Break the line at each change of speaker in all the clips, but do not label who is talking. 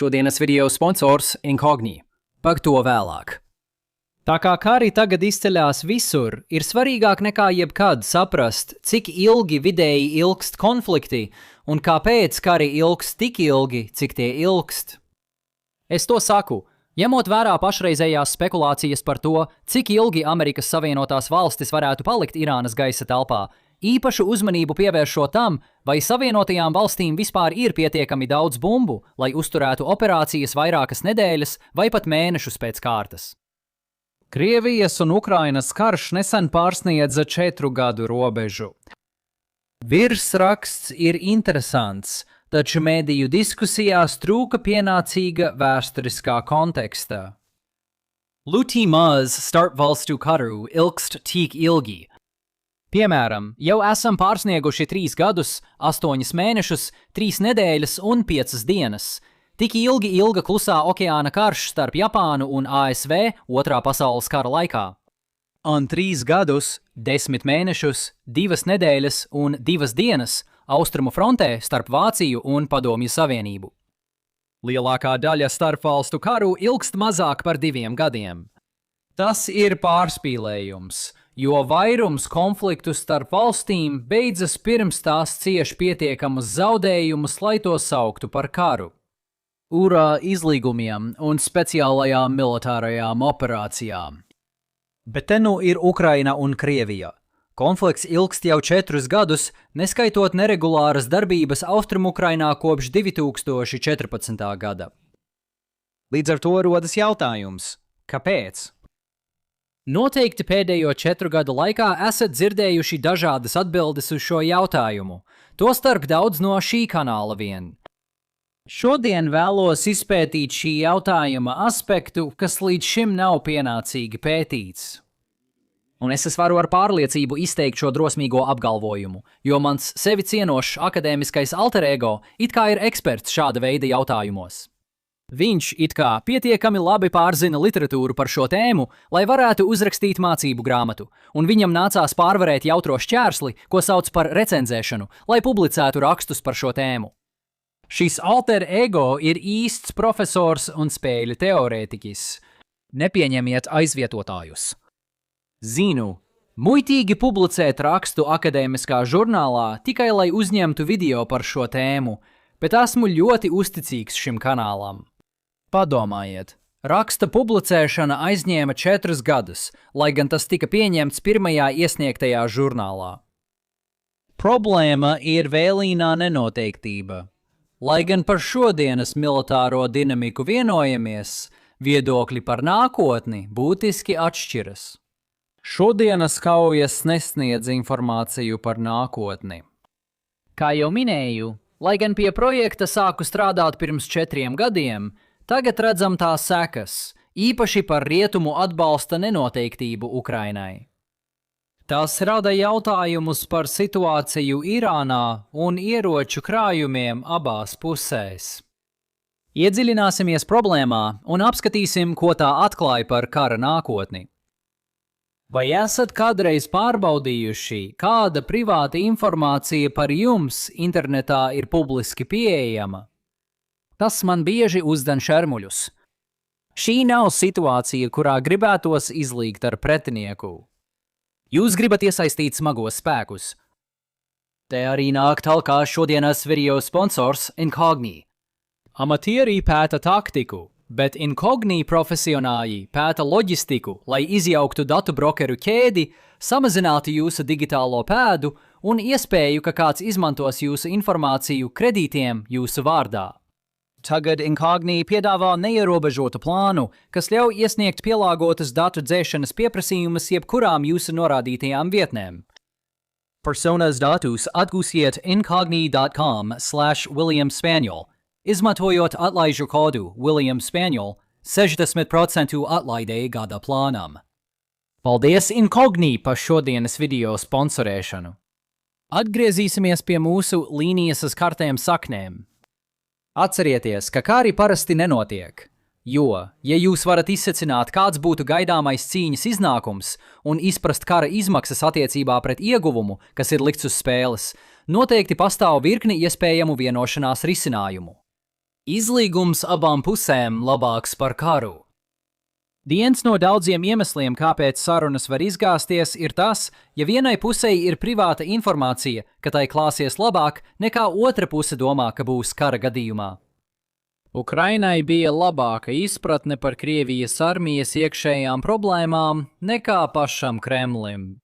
Šodienas video sponsors Incogni. Par to vēlāk. Tā kā kari tagad izceļās visur, ir svarīgāk nekā jebkad saprast, cik ilgi vidēji ilgst konflikti un kāpēc kari ilgst tik ilgi, cik tie ilgst. Es to saku, ņemot vērā pašreizējās spekulācijas par to, cik ilgi Amerikas Savienotās valstis varētu palikt Irānas gaisa telpā, īpašu uzmanību pievēršot tam, vai Savienotajām valstīm vispār ir pietiekami daudz bumbu, lai uzturētu operācijas vairākas nedēļas vai pat mēnešus pēc kārtas. Krievijas un Ukrainas karš nesen pārsniedza 4 gadu robežu. Virsraksts ir interesants, taču mediju diskusijās trūka pienācīga vēsturiskā konteksta. Luti maz starpvalstu karu ilgst tik ilgi. Piemēram, jau esam pārsnieguši 3 gadus, 8 mēnešus, 3 nedēļas un 5 dienas. Tik ilgi ilga klusā okeāna karš starp Japānu un ASV Otrā pasaules kara laikā. Un 3 gadus, 10 mēnešus, 2 nedēļas un 2 dienas austrumu frontē starp Vāciju un Padomju Savienību. Lielākā daļa starpvalstu karu ilgst mazāk par 2 gadiem. Tas ir pārspīlējums, jo vairums konfliktu starp valstīm beidzas pirms tās cieš pietiekamus zaudējumus, lai to sauktu par karu. URA izlīgumiem un speciālajām militārajām operācijām. Bet te nu ir Ukraina un Krievija. Konflikts ilgst jau 4 gadus, neskaitot neregulāras darbības Austrumukrainā kopš 2014. gada. Līdz ar to rodas jautājums, kāpēc? Noteikti pēdējo 4 gadu laikā esat dzirdējuši dažādas atbildes uz šo jautājumu, tostarp daudz no šī kanāla vien. Šodien vēlos izpētīt šī jautājuma aspektu, kas līdz šim nav pienācīgi pētīts. Un es varu ar pārliecību izteikt šo drosmīgo apgalvojumu, jo mans sevi cienošs akadēmiskais alter ego it kā ir eksperts šāda veida jautājumos. Viņš it kā pietiekami labi pārzina literatūru par šo tēmu, lai varētu uzrakstīt mācību grāmatu, un viņam nācās pārvarēt jautro šķērsli, ko sauc par recenzēšanu, lai publicētu rakstus par šo tēmu. Šis alter ego ir īsts profesors un spēļu teorētiķis. Nepieņemiet aizvietotājus. Zinu, muitīgi publicēt rakstu akadēmiskā žurnālā tikai lai uzņemtu video par šo tēmu, bet esmu ļoti uzticīgs šim kanālam. Padomājiet, raksta publicēšana aizņēma 4 gadus, lai gan tas tika pieņemts pirmajā iesniegtajā žurnālā. Problēma ir vēlīnā nenoteiktība. Lai gan par šodienas militāro dinamiku vienojamies, viedokļi par nākotni būtiski atšķiras. Šodienas kaujas nesniedz informāciju par nākotni. Kā jau minēju, lai gan pie projekta sāku strādāt pirms 4 gadiem, tagad redzam tā sekas, īpaši par rietumu atbalsta nenoteiktību Ukrainai. Tās rada jautājumus par situāciju Irānā un ieroču krājumiem abās pusēs. Iedziļināsimies problēmā un apskatīsim, ko tā atklāja par kara nākotni. Vai esat kādreiz pārbaudījuši, kāda privāta informācija par jums internetā ir publiski pieejama? Tas man bieži uzden šermuļus. Šī nav situācija, kurā gribētos izlīgt ar pretinieku. Jūs gribat iesaistīt smagos spēkus. Te arī nāk talkā šodienas video sponsors Incogni. Amatieri pēta taktiku, bet Incogni profesionāļi pēta loģistiku, lai izjauktu datu brokeru ķēdi, samazinātu jūsu digitālo pēdu un iespēju, ka kāds izmantos jūsu informāciju kredītiem jūsu vārdā. Tagad Incogni piedāvā neierobežotu plānu, kas ļauj iesniegt pielāgotas datu dzēšanas pieprasījumus jebkurām jūsu norādītajām vietnēm. Personas datus atgūsiet incogni.com/WilliamSpaniel, izmantojot atlaižu kodu WilliamSpaniel 60% atlaidēji gada plānam. Paldies Incogni par šodienas video sponsorēšanu. Atgriezīsimies pie mūsu līnijas uz kartēm saknēm. Atcerieties, ka kari parasti nenotiek, jo, ja jūs varat izsecināt, kāds būtu gaidāmais cīņas iznākums un izprast kara izmaksas attiecībā pret ieguvumu, kas ir likts uz spēles, noteikti pastāv virkni iespējamu vienošanās risinājumu. Izlīgums abām pusēm labāks par karu. Viens no daudziem iemesliem, kāpēc sarunas var izgāzties, ir tas, ja vienai pusei ir privāta informācija, ka tai klāsies labāk, nekā otra puse domā, ka būs kara gadījumā. Ukrainai bija labāka izpratne par Krievijas armijas iekšējām problēmām nekā pašam Kremlim.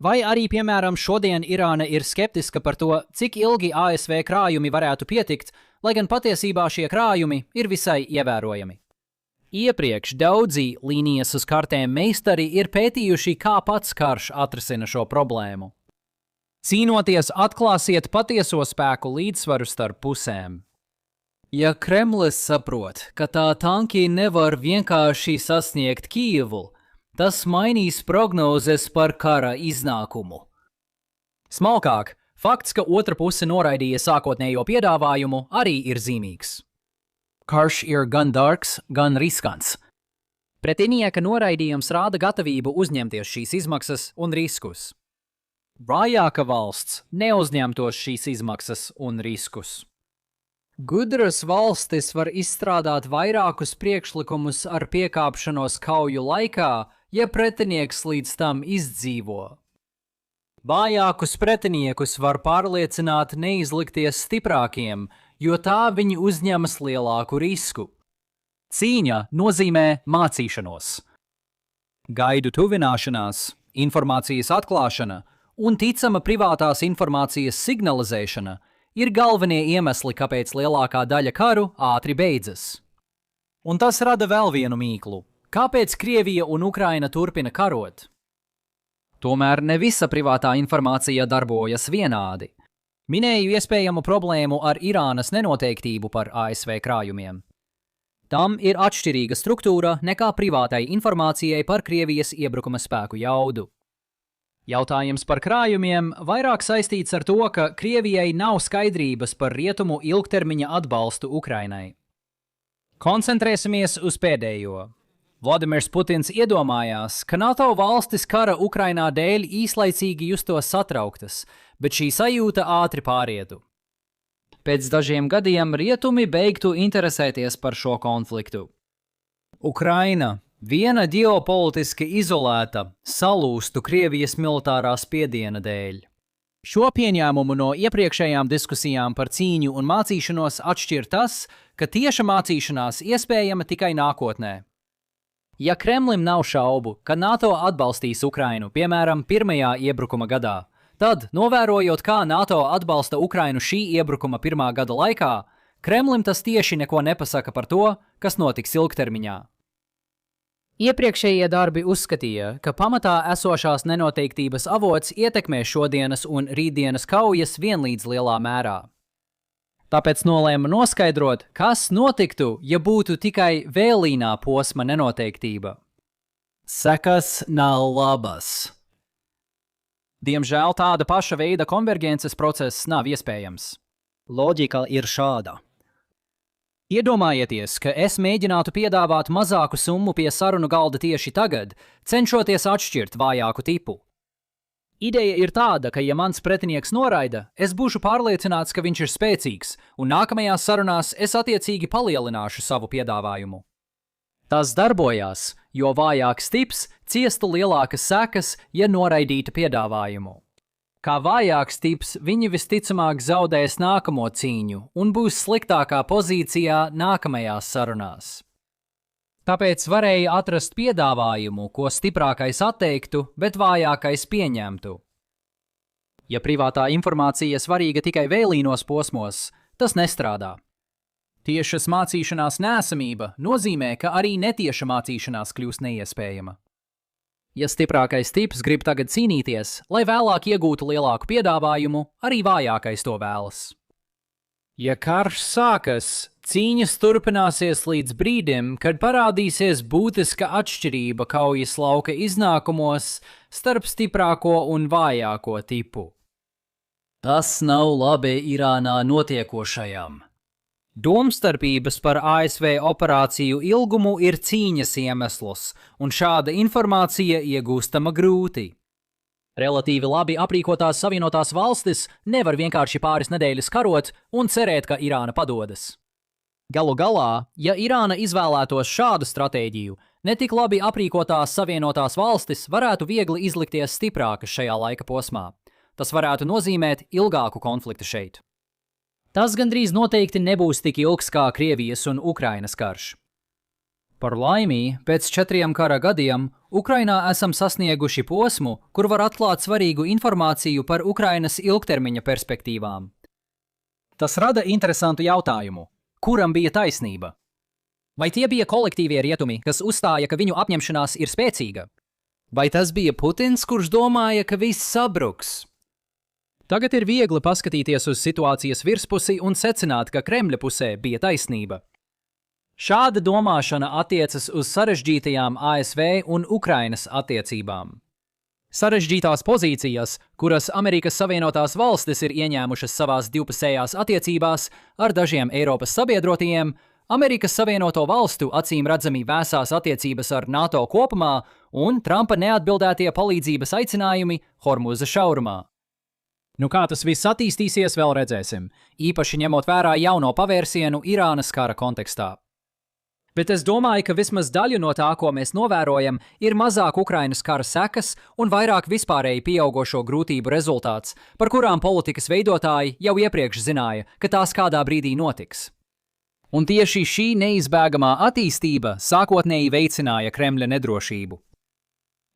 Vai arī, piemēram, šodien Irāna ir skeptiska par to, cik ilgi ASV krājumi varētu pietikt, lai gan patiesībā šie krājumi ir visai ievērojami. Iepriekš daudzi līnijas uz kartēm meistari ir pētījuši, kā pats karš atrisina šo problēmu. Cīnoties, atklāsiet patieso spēku līdzsvaru starp pusēm. Ja Kremlis saprot, ka tā tanki nevar vienkārši sasniegt Kijevu, tas mainīs prognozes par kara iznākumu. Smalkāk, fakts, ka otra puse noraidīja sākotnējo piedāvājumu, arī ir zīmīgs. Karš ir gan dārgs, gan riskants. Pretinieka noraidījums rāda gatavību uzņemties šīs izmaksas un riskus. Vājāka valsts neuzņemtos šīs izmaksas un riskus. Gudras valstis var izstrādāt vairākus priekšlikumus ar piekāpšanos kauju laikā, ja pretinieks līdz tam izdzīvo. Vājākus pretiniekus var pārliecināt neizlikties stiprākiem, jo tā viņi uzņemas lielāku risku. Cīņa nozīmē mācīšanos. Gaidu tuvināšanās, informācijas atklāšana un ticama privātās informācijas signalizēšana ir galvenie iemesli, kāpēc lielākā daļa karu ātri beidzas. Un tas rada vēl vienu mīklu. Kāpēc Krievija un Ukraina turpina karot? Tomēr ne visa privātā informācija darbojas vienādi. Minēju iespējamu problēmu ar Irānas nenoteiktību par ASV krājumiem. Tam ir atšķirīga struktūra nekā privātai informācijai par Krievijas iebrukuma spēku jaudu. Jautājums par krājumiem vairāk saistīts ar to, ka Krievijai nav skaidrības par rietumu ilgtermiņa atbalstu Ukrainai. Koncentrēsimies uz pēdējo. Vladimirs Putins iedomājās, ka NATO valstis kara Ukrainā dēļ īslaicīgi justos satrauktas, bet šī sajūta ātri pārietu. Pēc dažiem gadiem rietumi beigtu interesēties par šo konfliktu. Ukraina, viena ģeopolitiski izolēta, salūstu Krievijas militārā spiediena dēļ. Šo pieņēmumu no iepriekšējām diskusijām par cīņu un mācīšanos atšķir tas, ka tieša mācīšanās iespējama tikai nākotnē. Ja Kremlim nav šaubu, ka NATO atbalstīs Ukrainu, piemēram, pirmajā iebrukuma gadā, tad, novērojot, kā NATO atbalsta Ukrainu šī iebrukuma pirmā gada laikā, Kremlim tas tieši neko nepasaka par to, kas notiks ilgtermiņā. Iepriekšējie darbi uzskatīja, ka pamatā esošās nenoteiktības avots ietekmē šodienas un rītdienas kaujas vienlīdz lielā mērā. Tāpēc nolēma noskaidrot, kas notiktu, ja būtu tikai vēlīnā posma nenoteiktība. Sekas nav labas. Diemžēl tāda paša veida konverģences process nav iespējams. Loģika ir šāda. Iedomājieties, ka es mēģinātu piedāvāt mazāku summu pie sarunu galda tieši tagad, cenšoties atšķirt vājāku tipu. Ideja ir tāda, ka, ja mans pretinieks noraida, es būšu pārliecināts, ka viņš ir spēcīgs, un nākamajās sarunās es attiecīgi palielināšu savu piedāvājumu. Tas darbojās, jo vājāks tips ciestu lielākas sekas, ja noraidītu piedāvājumu. Kā vājāks tips, viņi visticamāk zaudēs nākamo cīņu un būs sliktākā pozīcijā nākamajās sarunās. Tāpēc varēja atrast piedāvājumu, ko stiprākais atteiktu, bet vājākais pieņemtu. Ja privātā informācija svarīga tikai vēlīnos posmos, tas nestrādā. Tiešas mācīšanās neesamība nozīmē, ka arī netieša mācīšanās kļūst neiespējama. Ja stiprākais tips grib tagad cīnīties, lai vēlāk iegūtu lielāku piedāvājumu, arī vājākais to vēlas. Ja karš sākas, cīņas turpināsies līdz brīdim, kad parādīsies būtiska atšķirība kaujas lauka iznākumos starp stiprāko un vājāko tipu. Tas nav labi Irānā notiekošajam. Domstarpības par ASV operāciju ilgumu ir cīņas iemesls, un šāda informācija iegūstama grūti. Relatīvi labi aprīkotās Savienotās valstis nevar vienkārši pāris nedēļas karot un cerēt, ka Irāna padodas. Galu galā, ja Irāna izvēlētos šādu stratēģiju, netik labi aprīkotās Savienotās valstis varētu viegli izlikties stiprākas šajā laika posmā. Tas varētu nozīmēt ilgāku konfliktu šeit. Tas gandrīz noteikti nebūs tik ilgs kā Krievijas un Ukrainas karš. Par laimi, pēc 4 kara gadiem Ukrainā esam sasnieguši posmu, kur var atklāt svarīgu informāciju par Ukrainas ilgtermiņa perspektīvām. Tas rada interesantu jautājumu. Kuram bija taisnība? Vai tie bija kolektīvie rietumi, kas uzstāja, ka viņu apņemšanās ir spēcīga? Vai tas bija Putins, kurš domāja, ka viss sabruks? Tagad ir viegli paskatīties uz situācijas virspusi un secināt, ka Kremļa pusē bija taisnība. Šāda domāšana attiecas uz sarežģītajām ASV un Ukrainas attiecībām. Sarežģītās pozīcijas, kuras Amerikas Savienotās valstis ir ieņēmušas savās divpusējās attiecībās ar dažiem Eiropas sabiedrotajiem, Amerikas Savienoto valstu acīm redzami vēsās attiecības ar NATO kopumā un Trumpa neatbildētie palīdzības aicinājumi Hormuza šaurumā. Nu kā tas viss attīstīsies, vēl redzēsim, īpaši ņemot vērā jauno pavērsienu Irānas kara kontekstā. Bet es domāju, ka vismaz daļu no tā, ko mēs novērojam, ir mazāk Ukrainas kara sekas un vairāk vispārēji pieaugošo grūtību rezultāts, par kurām politikas veidotāji jau iepriekš zināja, ka tās kādā brīdī notiks. Un tieši šī neizbēgamā attīstība sākotnēji veicināja Kremļa nedrošību.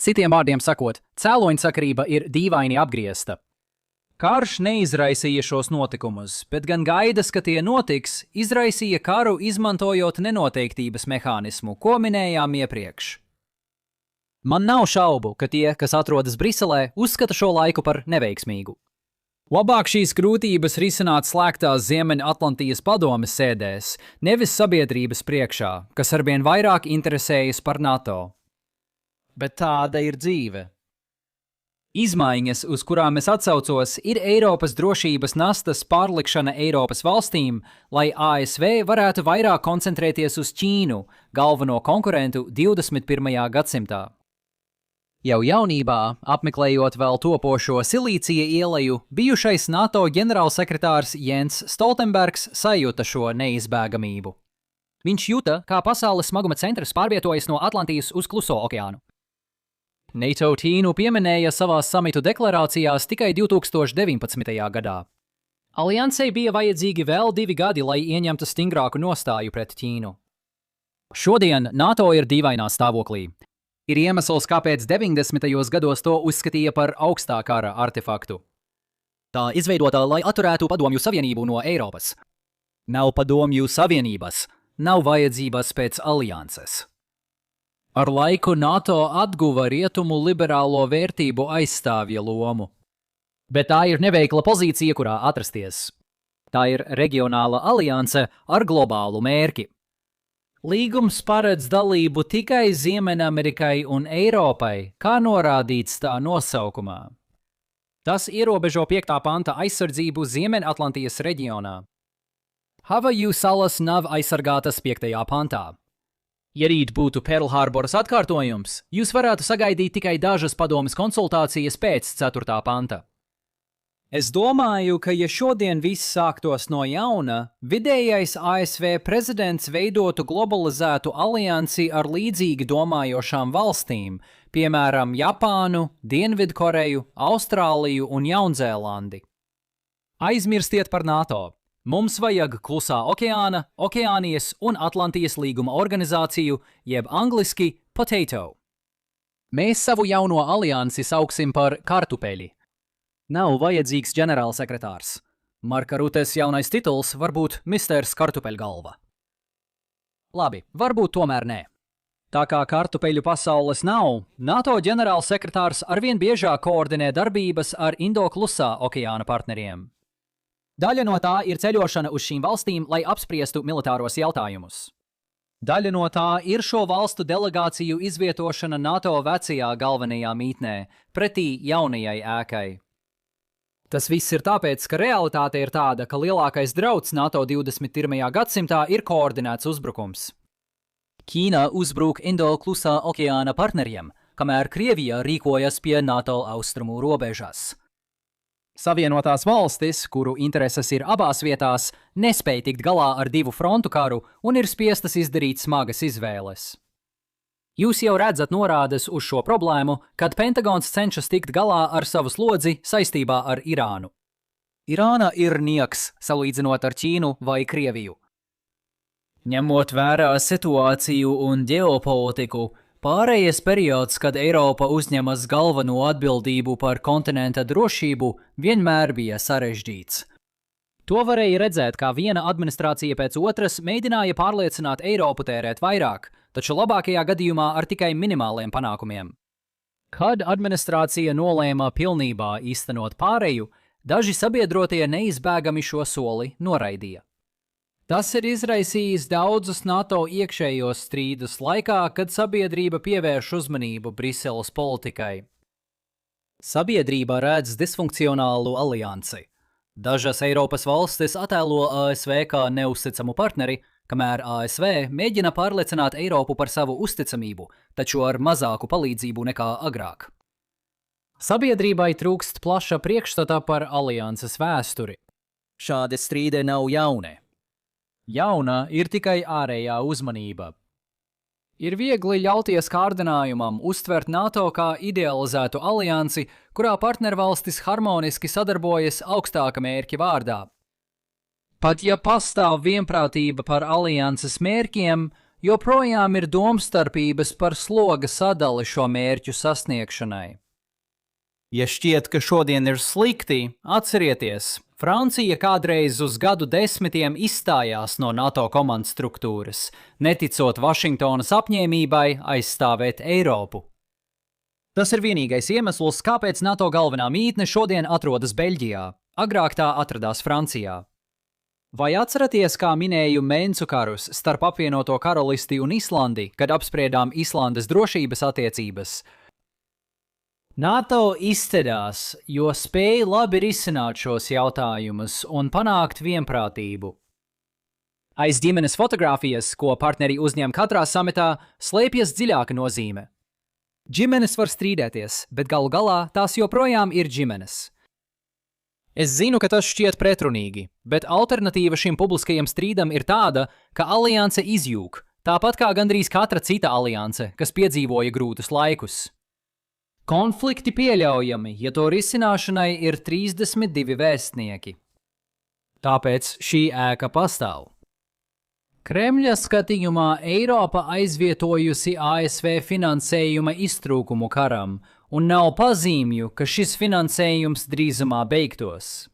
Citiem vārdiem sakot, cēloņsakarība ir dīvaini apgriezta. Karš neizraisīja šos notikumus, bet gan gaidas, ka tie notiks, izraisīja karu izmantojot nenoteiktības mehānismu, ko minējām iepriekš. Man nav šaubu, ka tie, kas atrodas Briselē, uzskata šo laiku par neveiksmīgu. Labāk šīs grūtības risināt slēgtās Ziemeļatlantijas padomes sēdēs, nevis sabiedrības priekšā, kas arvien vairāk interesējas par NATO. Bet tāda ir dzīve. Izmaiņas, uz kurām es atsaucos, ir Eiropas drošības nastas pārlikšana Eiropas valstīm, lai ASV varētu vairāk koncentrēties uz Ķīnu, galveno konkurentu 21. gadsimtā. Jau jaunībā, apmeklējot vēl topošo Silīcija ieleju, bijušais NATO ģenerālsekretārs Jens Stoltenbergs sajuta šo neizbēgamību. Viņš juta, kā pasaules smaguma centrs pārvietojas no Atlantijas uz Kluso okeānu. NATO Ķīnu pieminēja savās samitu deklarācijās tikai 2019. gadā. Aliansei bija vajadzīgi vēl 2 gadi, lai ieņemtu stingrāku nostāju pret Ķīnu. Šodien NATO ir dīvainā stāvoklī. Ir iemesls, kāpēc 90. gados to uzskatīja par augstā kara artefaktu. Tā izveidota, lai atturētu Padomju Savienību no Eiropas. Nav Padomju Savienības, nav vajadzības pēc alianses. Ar laiku NATO atguva rietumu liberālo vērtību aizstāvja lomu. Bet tā ir neveikla pozīcija, kurā atrasties. Tā ir reģionāla alianse ar globālu mērķi. Līgums paredz dalību tikai Ziemeļamerikai un Eiropai, kā norādīts tā nosaukumā. Tas ierobežo 5. panta aizsardzību Ziemeļatlantijas reģionā. Havaju salas nav aizsargātas 5. pantā. Ja rīt būtu Pearl Harboras atkārtojums, jūs varētu sagaidīt tikai dažas padomes konsultācijas pēc 4. panta. Es domāju, ka ja šodien viss sāktos no jauna, vidējais ASV prezidents veidotu globalizētu aliansi ar līdzīgi domājošām valstīm, piemēram, Japānu, Dienvidkoreju, Austrāliju un Jaunzēlandi. Aizmirstiet par NATO. Mums vajag Klusā okeāna, Okeānijas un Atlantijas līguma organizāciju, jeb angliski POTATO. Mēs savu jauno aliansi sauksim par kartupeļi. Nav vajadzīgs ģenerālsekretārs. Marka Rutes jaunais tituls var būt Misters Kartupeļgalva. Labi, varbūt tomēr nē. Tā kā kartupeļu pasaules nav, NATO ģenerālsekretārs arvien biežāk koordinē darbības ar Indo-Klusā okeāna partneriem. Daļa no tā ir ceļošana uz šīm valstīm, lai apspriestu militāros jautājumus. Daļa no tā ir šo valstu delegāciju izvietošana NATO vecajā galvenajā mītnē, pretī jaunajai ēkai. Tas viss ir tāpēc, ka realitāte ir tāda, ka lielākais drauds NATO 21. gadsimtā ir koordinēts uzbrukums. Ķīna uzbruk Indo-Klusā okeāna partneriem, kamēr Krievija rīkojas pie NATO austrumu robežas. Savienotās valstis, kuru intereses ir abās vietās, nespēj tikt galā ar divu frontu karu un ir spiestas izdarīt smagas izvēles. Jūs jau redzat norādes uz šo problēmu, kad Pentagons cenšas tikt galā ar savu slodzi saistībā ar Irānu. Irāna ir nieks, salīdzinot ar Ķīnu vai Krieviju. Ņemot vērā situāciju un ģeopolitiku, pārējais periods, kad Eiropa uzņemas galveno atbildību par kontinenta drošību, vienmēr bija sarežģīts. To varēja redzēt, kā viena administrācija pēc otras mēģināja pārliecināt Eiropu tērēt vairāk, taču labākajā gadījumā ar tikai minimāliem panākumiem. Kad administrācija nolēma pilnībā īstenot pāreju, daži sabiedrotie neizbēgami šo soli noraidīja. Tas ir izraisījis daudzus NATO iekšējos strīdus laikā, kad sabiedrība pievērš uzmanību Briseles politikai. Sabiedrība redz disfunkcionālu aliansi. Dažas Eiropas valstis attēlo ASV kā neusticamu partneri, kamēr ASV mēģina pārliecināt Eiropu par savu uzticamību, taču ar mazāku palīdzību nekā agrāk. Sabiedrībai trūkst plaša priekšstata par alianses vēsturi. Šādi strīdi nav jauni. Jauna ir tikai ārējā uzmanība. Ir viegli ļauties kārdinājumam uztvert NATO kā idealizētu aliansi, kurā partnervalstis harmoniski sadarbojas augstāka mērķa vārdā. Pat ja pastāv vienprātība par alianses mērķiem, joprojām ir domstarpības par sloga sadali šo mērķu sasniegšanai. Ja šķiet, ka šodien ir slikti, atcerieties, Francija kādreiz uz gadu desmitiem izstājās no NATO komandas struktūras, neticot Vašingtonas apņēmībai aizstāvēt Eiropu. Tas ir vienīgais iemesls, kāpēc NATO galvenā mītne šodien atrodas Beļģijā, agrāk tā atradās Francijā. Vai atceraties, kā minēju Mensu karus starp apvienoto karalisti un Islandi, kad apspriedām Islandes drošības attiecības? NATO izcedās, jo spēja labi risināt šos jautājumus un panākt vienprātību. Aiz ģimenes fotogrāfijas, ko partneri uzņem katrā samitā, slēpjas dziļāka nozīme. Ģimenes var strīdēties, bet galu galā tās joprojām ir ģimenes. Es zinu, ka tas šķiet pretrunīgi, bet alternatīva šim publiskajam strīdam ir tāda, ka alianse izjūg, tāpat kā gandrīz katra cita alianse, kas piedzīvoja grūtus laikus. Konflikti pieļaujami, ja to risināšanai ir 32 vēstnieki. Tāpēc šī ēka pastāv. Kremļa skatījumā Eiropa aizvietojusi ASV finansējuma iztrūkumu karam, un nav pazīmju, ka šis finansējums drīzumā beigtos.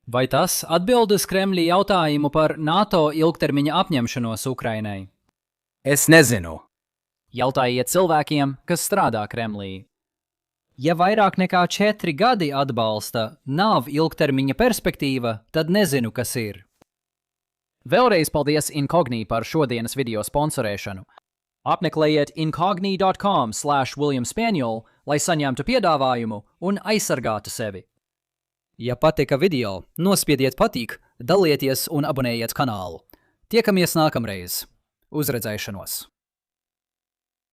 Vai tas atbild uz Kremļa jautājumu par NATO ilgtermiņa apņemšanos Ukrainai? Es nezinu. Jautājiet cilvēkiem, kas strādā Kremlī. Ja vairāk nekā 4 gadi atbalsta nav ilgtermiņa perspektīva, tad nezinu, kas ir. Vēlreiz paldies Incogni par šodienas video sponsorēšanu. Apmeklējiet incogni.com/William Spaniel, lai saņemtu piedāvājumu un aizsargātu sevi. Ja patika video, nospiediet patīk, dalieties un abonējiet kanālu. Tiekamies nākamreiz. Uz redzēšanos!